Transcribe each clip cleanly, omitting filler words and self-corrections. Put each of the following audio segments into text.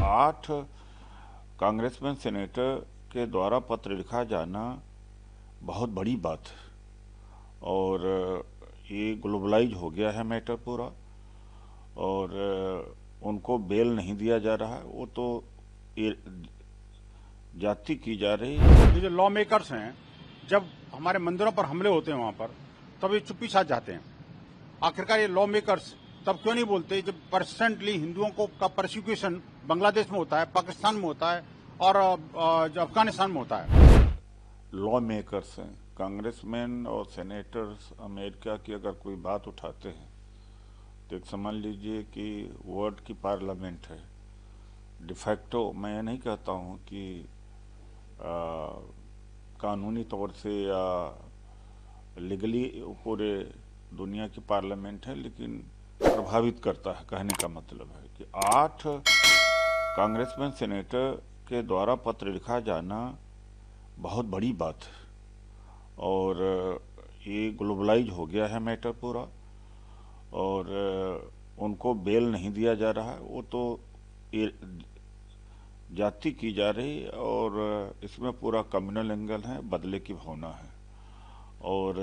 8 congressman senator के द्वारा पत्र लिखा जाना बहुत बड़ी बात है और ये ग्लोबलाइज हो गया है मैटर पूरा। और उनको बेल नहीं दिया जा रहा है, वो तो ये जाति की जा रही है। ये जो लॉ मेकर्स हैं, जब हमारे मंदिरों पर हमले होते हैं वहां पर, तब ये चुप्पी साध जाते हैं। आखिरकार ये लॉ मेकर्स तब क्यों नहीं बोलते जब परसेंटली हिंदुओं को का परसिक्यूशन बांग्लादेश में होता है, पाकिस्तान में होता है और जो अफगानिस्तान में होता है। लॉ मेकर्स हैं, कांग्रेसमैन और सेनेटर्स अमेरिका की अगर कोई बात उठाते हैं तो एक समझ लीजिए कि वर्ल्ड की पार्लियामेंट है। डिफैक्टो मैं ये नहीं कहता हूँ कि कानूनी तौर से या लीगली पूरे दुनिया की पार्लियामेंट है, लेकिन प्रभावित करता है। कहने का मतलब है कि 8 कांग्रेसमैन सेनेटर के द्वारा पत्र लिखा जाना बहुत बड़ी बात है और ये ग्लोबलाइज हो गया है मैटर पूरा। और उनको बेल नहीं दिया जा रहा है, वो तो ये जाति की जा रही है और इसमें पूरा कम्युनल एंगल है, बदले की भावना है और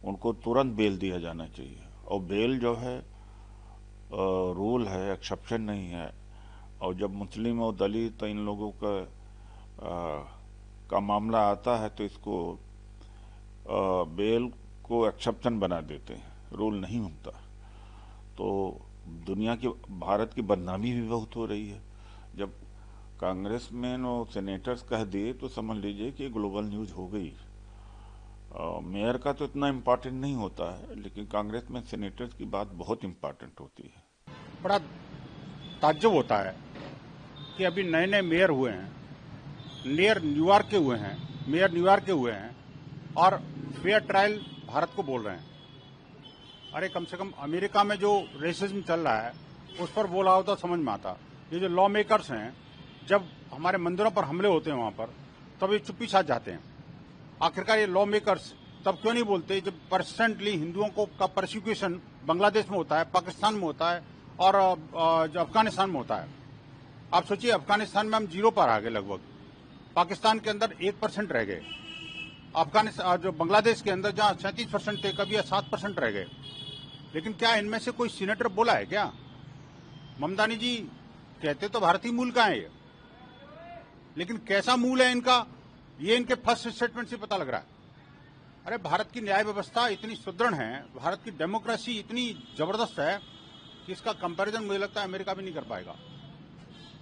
उनको तुरंत बेल दिया जाना चाहिए। और बेल जो है रूल है, एक्सेप्शन नहीं है। और जब मुस्लिम और दलित इन लोगों का मामला आता है तो इसको बेल को एक्सेप्शन बना देते हैं, रूल नहीं होता। तो दुनिया की, भारत की बदनामी भी बहुत हो रही है। जब कांग्रेसमैन और सेनेटर्स कह दिए तो समझ लीजिए कि ग्लोबल न्यूज हो गई। मेयर का तो इतना इम्पोर्टेंट नहीं होता है, लेकिन कांग्रेसमैन सेनेटर्स की बात बहुत इम्पोर्टेंट होती है। बड़ा ताज्जुब होता है कि अभी नए नए मेयर हुए हैं, मेयर न्यूयॉर्क के हुए हैं और फेयर ट्रायल भारत को बोल रहे हैं। अरे कम से कम अमेरिका में जो रेसिज्म चल रहा है उस पर बोला हो तो समझ में आता। ये जो लॉ मेकर्स हैं, जब हमारे मंदिरों पर हमले होते हैं वहां पर, तब ये चुप्पी साध जाते हैं। आखिरकार ये लॉ मेकर्स तब क्यों नहीं बोलते जब परसेंटली हिंदुओं को का परसिक्यूशन बांग्लादेश में होता है, पाकिस्तान में होता है और जो अफगानिस्तान में होता है। आप सोचिए, अफगानिस्तान में हम 0 पर आ गए लगभग, पाकिस्तान के अंदर 1% रह गए, अफगानिस्तान जो बांग्लादेश के अंदर जहां 37% थे, कभी 7% रह गए। लेकिन क्या इनमें से कोई सीनेटर बोला है क्या? ममतानी जी कहते तो भारतीय मूल का है ये, लेकिन कैसा मूल है इनका, ये इनके फर्स्ट स्टेटमेंट से पता लग रहा है। अरे भारत की न्याय व्यवस्था इतनी सुदृढ़ है, भारत की डेमोक्रेसी इतनी जबरदस्त है कि इसका कंपैरिजन मुझे लगता है अमेरिका भी नहीं कर पाएगा।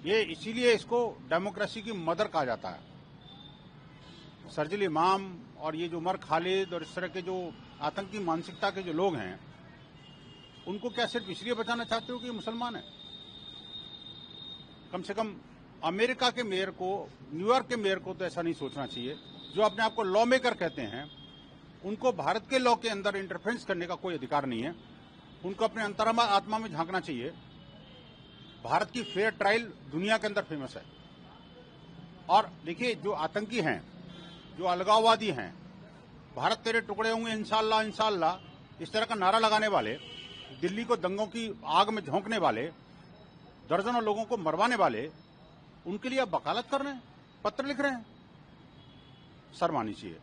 ये इसीलिए इसको डेमोक्रेसी की मदर कहा जाता है। शरजील इमाम और ये जो उमर खालिद और इस तरह के जो आतंकी मानसिकता के जो लोग हैं, उनको क्या सिर्फ इसलिए बचाना चाहते हो कि मुसलमान है? कम से कम अमेरिका के मेयर को, न्यूयॉर्क के मेयर को तो ऐसा नहीं सोचना चाहिए। जो अपने आप को लॉ मेकर कहते हैं, उनको भारत के लॉ के अंदर इंटरफेरेंस करने का कोई अधिकार नहीं है। उनको अपने अंतरात्मा आत्मा में झांकना चाहिए। भारत की फेयर ट्रायल दुनिया के अंदर फेमस है। और देखिए, जो आतंकी हैं, जो अलगाववादी हैं, भारत तेरे टुकड़े होंगे इंशाअल्लाह इंशाअल्लाह, इस तरह का नारा लगाने वाले, दिल्ली को दंगों की आग में झोंकने वाले, दर्जनों लोगों को मरवाने वाले, उनके लिए आप वकालत कर रहे हैं, पत्र लिख रहे हैं। शर्म आनी चाहिए।